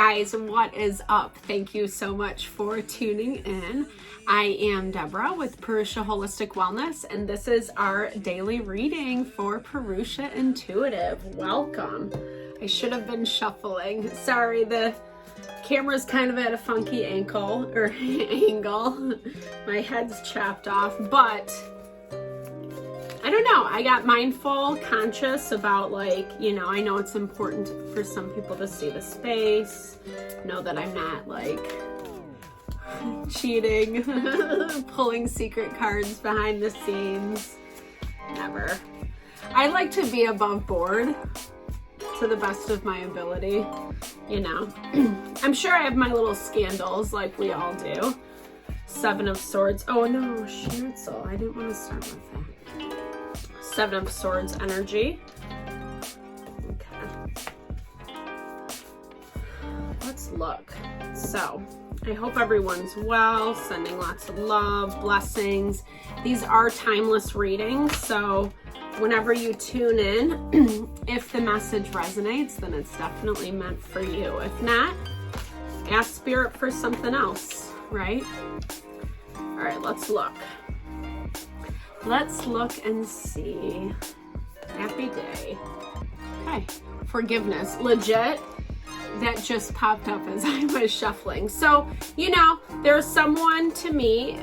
guys, what is up? Thank you so much for tuning in. I am Deborah with Purusha Holistic Wellness, and this is our daily reading for Purusha Intuitive. Welcome. I should have been shuffling. Sorry, the camera's kind of at a funky angle. My head's chopped off, but I don't know. I got mindful, conscious about I know it's important for some people to see the space, know that I'm not cheating, pulling secret cards behind the scenes. Never. I like to be above board to the best of my ability, I'm sure I have my little scandals like we all do. Seven of Swords. Oh no, Schnitzel. I didn't want to start with that. Seven of Swords energy. Okay. Let's look. So, I hope everyone's well, sending lots of love, blessings. These are timeless readings, so whenever you tune in, if the message resonates, then it's definitely meant for you. If not, ask Spirit for something else, right? All right, let's look. Let's look and see. Happy day. Okay, forgiveness. Legit, that just popped up as I was shuffling. So, there's someone to me,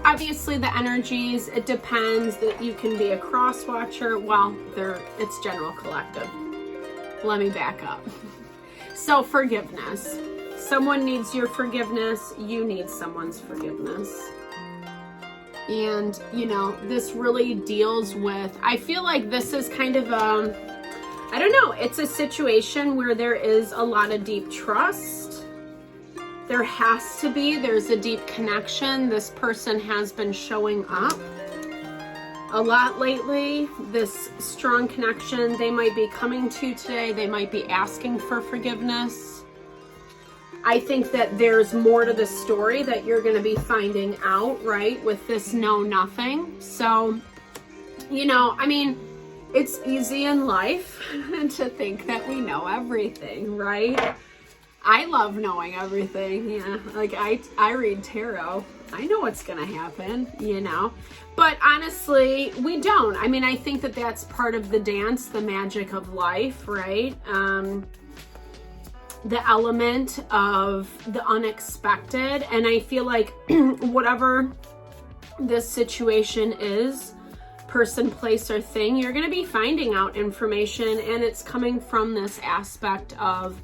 obviously the energies, it depends that you can be a cross watcher. Well, it's general collective. Let me back up. So forgiveness. Someone needs your forgiveness. You need someone's forgiveness. And, this really deals with, I feel like this is kind of I don't know, it's a situation where there is a lot of deep trust. There has to be, there's a deep connection. This person has been showing up a lot lately. This strong connection, they might be coming to you today. They might be asking for forgiveness. I think that there's more to the story that you're going to be finding out, right, with this know nothing. So, it's easy in life to think that we know everything, right? I love knowing everything, yeah. I read tarot. I know what's going to happen, But honestly, we don't. I think that that's part of the dance, the magic of life, right? The element of the unexpected. And I feel like whatever this situation is, person, place, or thing, you're going to be finding out information, and it's coming from this aspect of,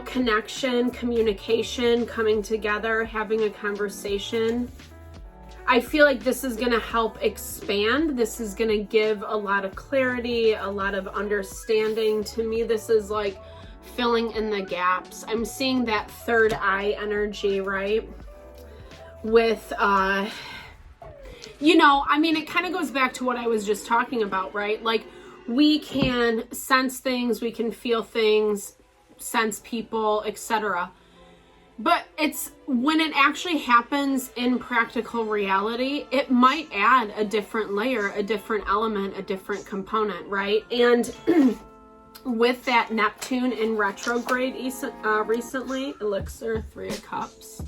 connection, communication, coming together, having a conversation. I feel like this is going to help expand. This is going to give a lot of clarity, a lot of understanding. To me, this is filling in the gaps. I'm seeing that third eye energy, right? With, it kind of goes back to what I was just talking about, right? We can sense things, we can feel things, sense people, etc. But it's when it actually happens in practical reality, it might add a different layer, a different element, a different component, right? And with that Neptune in retrograde recently, Elixir, 3 of Cups.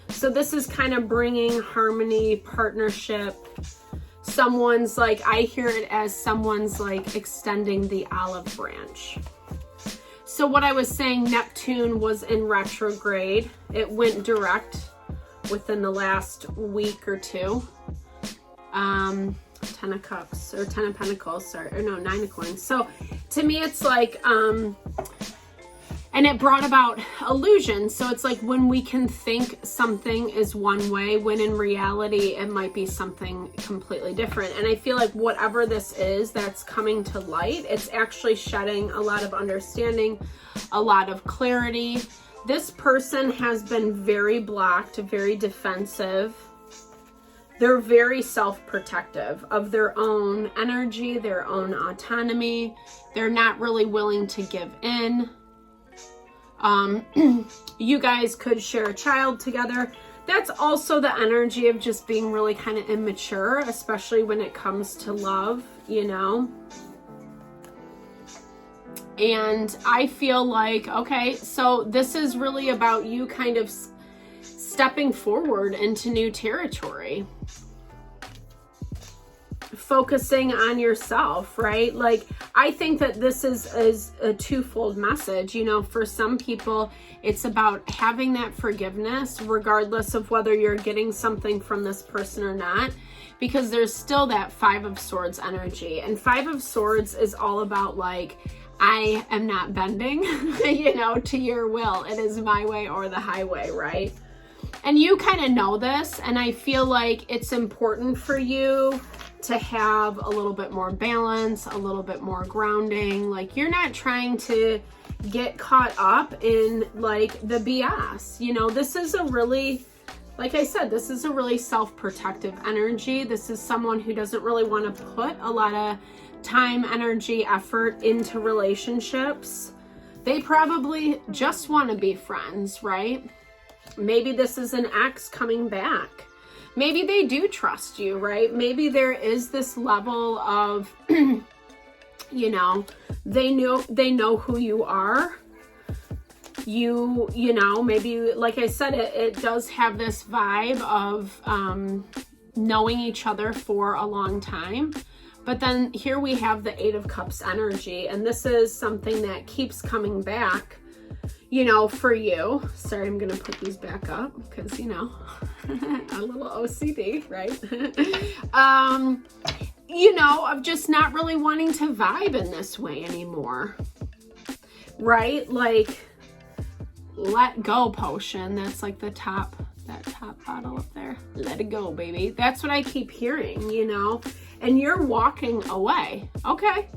So this is kind of bringing harmony, partnership. Someone's I hear it as someone's extending the olive branch. So what I was saying, Neptune was in retrograde. It went direct within the last week or two. 10 of Cups, or 10 of Pentacles, 9 of Coins. So to me, it's and it brought about illusion. So it's when we can think something is one way, when in reality, it might be something completely different. And I feel like whatever this is that's coming to light, it's actually shedding a lot of understanding, a lot of clarity. This person has been very blocked, very defensive. They're very self-protective of their own energy, their own autonomy. They're not really willing to give in. You guys could share a child together. That's also the energy of just being really kind of immature, especially when it comes to love, And I feel like, okay, so this is really about you kind of stepping forward into new territory. Focusing on yourself, right? Like, I think that this is a twofold message. You know, for some people, it's about having that forgiveness, regardless of whether you're getting something from this person or not, because there's still that Five of Swords energy. And Five of Swords is all about like, I am not bending, you know, to your will. It is my way or the highway, right? And you kind of know this, and I feel like it's important for you to have a little bit more balance, a little bit more grounding. Like, you're not trying to get caught up in like the BS. You know, this is a really, like I said, this is a really self-protective energy. This is someone who doesn't really want to put a lot of time, energy, effort into relationships. They probably just want to be friends, right? Maybe this is an ex coming back. Maybe they do trust you, right? Maybe there is this level of, you know, they know who you are. You know, maybe, like I said, it does have this vibe of knowing each other for a long time. But then here we have the Eight of Cups energy, and this is something that keeps coming back, you know, for you. Sorry, I'm going to put these back up because, you know, a little OCD, right? You know, of just not really wanting to vibe in this way anymore, right? Like, let go potion. That's like the top, that top bottle up there. Let it go, baby. That's what I keep hearing, you know, and you're walking away. Okay.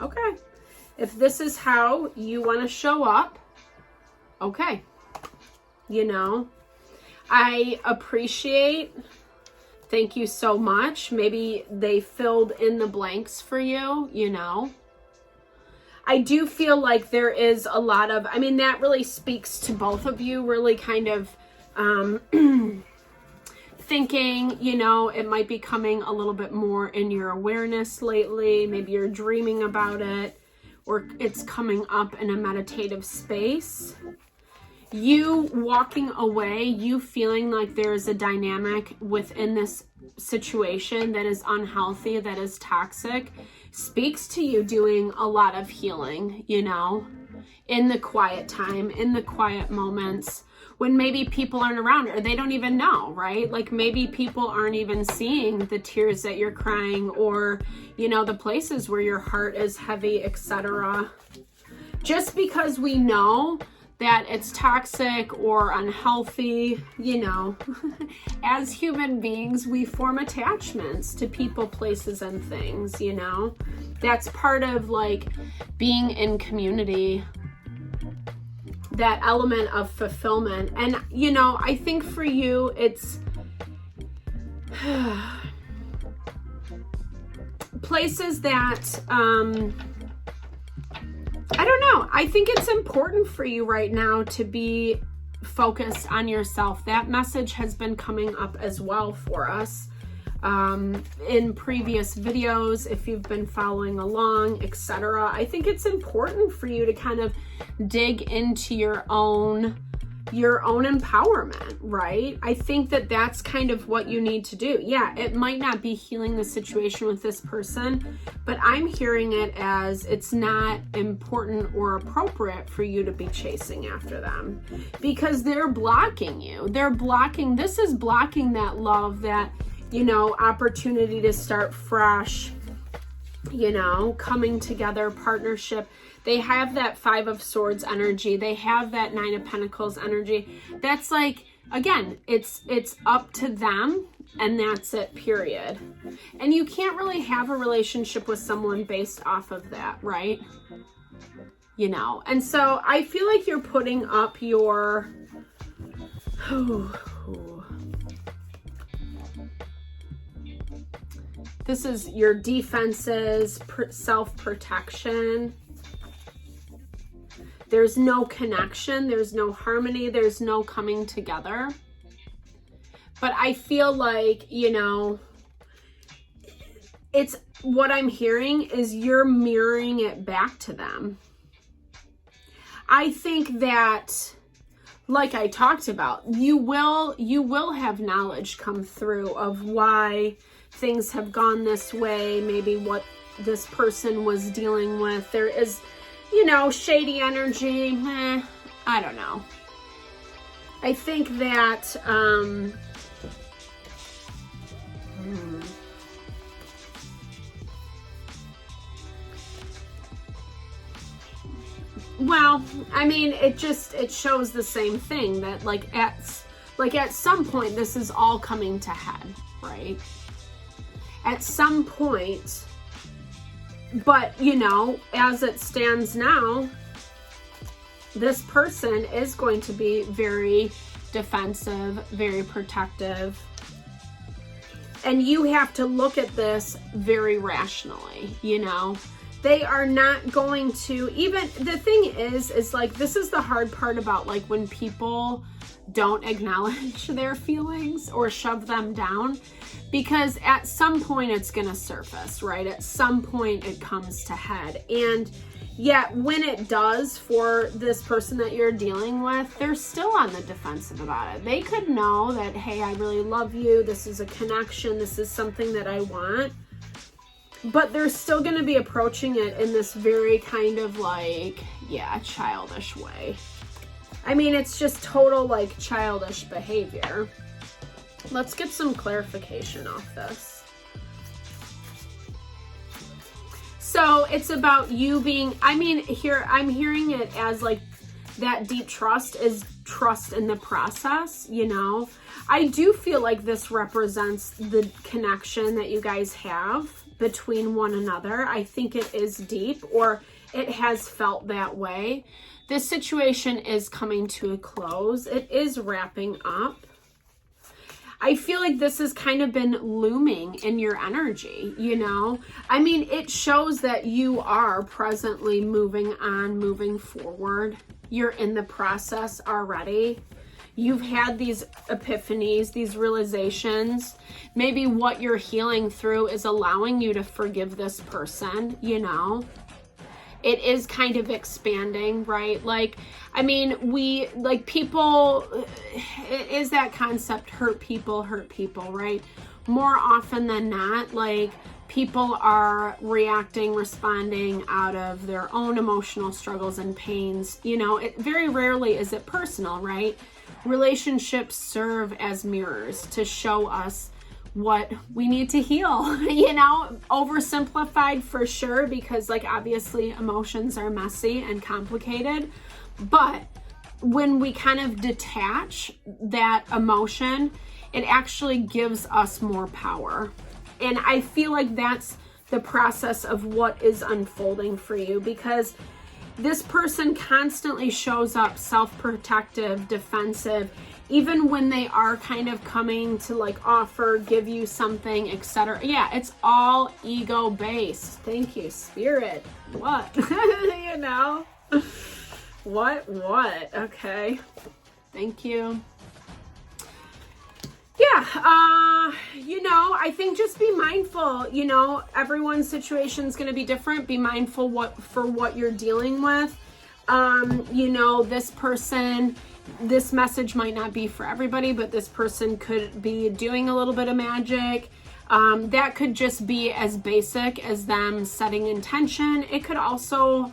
Okay. If this is how you want to show up, okay. You know, I appreciate, thank you so much. Maybe they filled in the blanks for you, you know. I do feel like there is a lot of, I mean, that really speaks to both of you, really kind of thinking, you know, it might be coming a little bit more in your awareness lately. Maybe you're dreaming about it, or it's coming up in a meditative space. You walking away, you feeling like there's a dynamic within this situation that is unhealthy, that is toxic, speaks to you doing a lot of healing, you know, in the quiet time, in the quiet moments when maybe people aren't around or they don't even know, right? Like, maybe people aren't even seeing the tears that you're crying, or, you know, the places where your heart is heavy, etc. Just because we know that it's toxic or unhealthy, you know, as human beings, we form attachments to people, places, and things, you know. That's part of like being in community, that element of fulfillment. And, you know, I think for you, it's places that, I don't know. I think it's important for you right now to be focused on yourself. That message has been coming up as well for us in previous videos, if you've been following along, etc. I think it's important for you to kind of dig into your own empowerment, right? I think that that's kind of what you need to do. Yeah, it might not be healing the situation with this person, but I'm hearing it as it's not important or appropriate for you to be chasing after them because they're blocking you. This is blocking that love, that, you know, opportunity to start fresh, you know, coming together, partnership. They have that Five of Swords energy. They have that Nine of Pentacles energy. That's like, again, it's up to them, and that's it, period. And you can't really have a relationship with someone based off of that, right? You know, and so I feel like you're putting up your, this is your defenses, self-protection. There's no connection, there's no harmony, there's no coming together. But I feel like, you know, it's what I'm hearing is you're mirroring it back to them. I think that, like I talked about, you will have knowledge come through of why things have gone this way, maybe what this person was dealing with. There is, shady energy. I don't know. I think that, well, I mean, it shows the same thing, that at some point this is all coming to head, right? At some point, but as it stands now, this person is going to be very defensive, very protective. And you have to look at this very rationally, They are not going to, even, the thing is like, this is the hard part about like when people don't acknowledge their feelings or shove them down, because at some point it's going to surface, right? At some point it comes to head. And yet when it does, for this person that you're dealing with, they're still on the defensive about it. They could know that, hey, I really love you. This is a connection. This is something that I want. But they're still going to be approaching it in this very kind of like, childish way. I mean, it's just total like childish behavior. Let's get some clarification off this. So it's about you being, I'm hearing it as like that deep trust is trust in the process, I do feel like this represents the connection that you guys have between one another. I think it is deep, or it has felt that way. This situation is coming to a close. It is wrapping up. I feel like this has kind of been looming in your energy, I mean, it shows that you are presently moving on, moving forward. You're in the process already. You've had these epiphanies, these realizations. Maybe what you're healing through is allowing you to forgive this person, It is kind of expanding, right? Like, I mean, people, it is that concept, hurt people, right? More often than not, like, people are reacting, responding out of their own emotional struggles and pains. It very rarely is it personal, right? Relationships serve as mirrors to show us what we need to heal, oversimplified for sure, because like obviously emotions are messy and complicated, but when we kind of detach that emotion, it actually gives us more power. And I feel like that's the process of what is unfolding for you, because this person constantly shows up self-protective, defensive, even when they are kind of coming to like offer, give you something, etc. Yeah, it's all ego-based. Thank you, Spirit. What? What? Okay. Thank you. Yeah, I think just be mindful, everyone's situation is going to be different. Be mindful what you're dealing with. This person, this message might not be for everybody, but this person could be doing a little bit of magic. That could just be as basic as them setting intention. It could also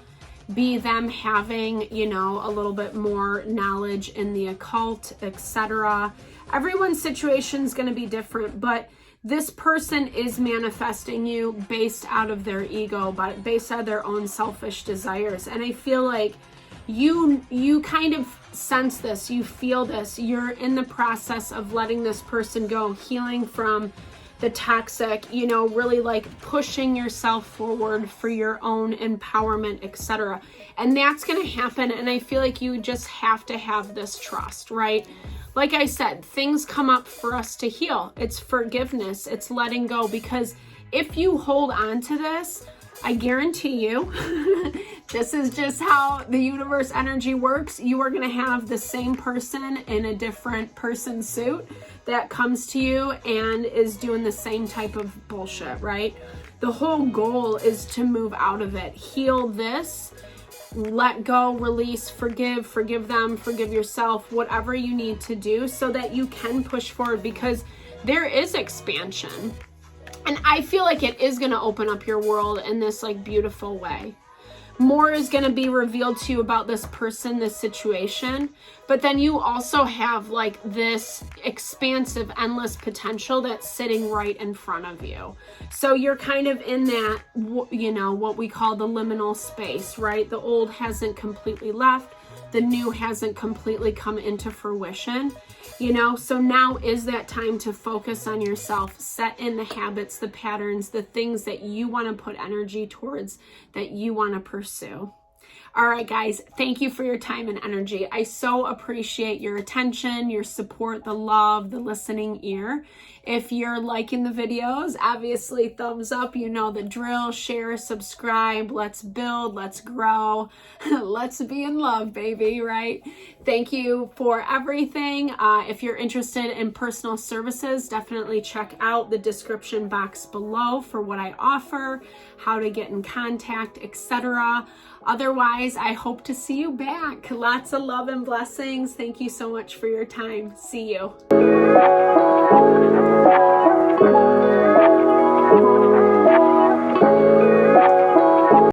be them having, a little bit more knowledge in the occult, etc. Everyone's situation is going to be different, but this person is manifesting you based out of their ego, but based out of their own selfish desires. And I feel like you kind of sense this, you feel this, you're in the process of letting this person go, healing from the toxic, really like pushing yourself forward for your own empowerment, etc. And that's going to happen. And I feel like you just have to have this trust, right? Like I said, things come up for us to heal. It's forgiveness. It's letting go. Because if you hold on to this, I guarantee you, this is just how the universe energy works. You are going to have the same person in a different person suit that comes to you and is doing the same type of bullshit, right? The whole goal is to move out of it, heal this, let go, release, forgive them, forgive yourself, whatever you need to do so that you can push forward, because there is expansion. And I feel like it is going to open up your world in this like beautiful way. More is going to be revealed to you about this person, this situation, but then you also have like this expansive, endless potential that's sitting right in front of you. So you're kind of in that, you know, what we call the liminal space, right? The old hasn't completely left. The new hasn't completely come into fruition, you know? So now is that time to focus on yourself, set in the habits, the patterns, the things that you want to put energy towards, that you want to pursue. All right, guys, thank you for your time and energy. I so appreciate your attention, your support, the love, the listening ear. If you're liking the videos, obviously thumbs up, you know the drill, share, subscribe, let's build, let's grow, let's be in love, baby, right? Thank you for everything. If you're interested in personal services, definitely check out the description box below for what I offer, how to get in contact, etc. Otherwise, I hope to see you back. Lots of love and blessings. Thank you so much for your time. See you.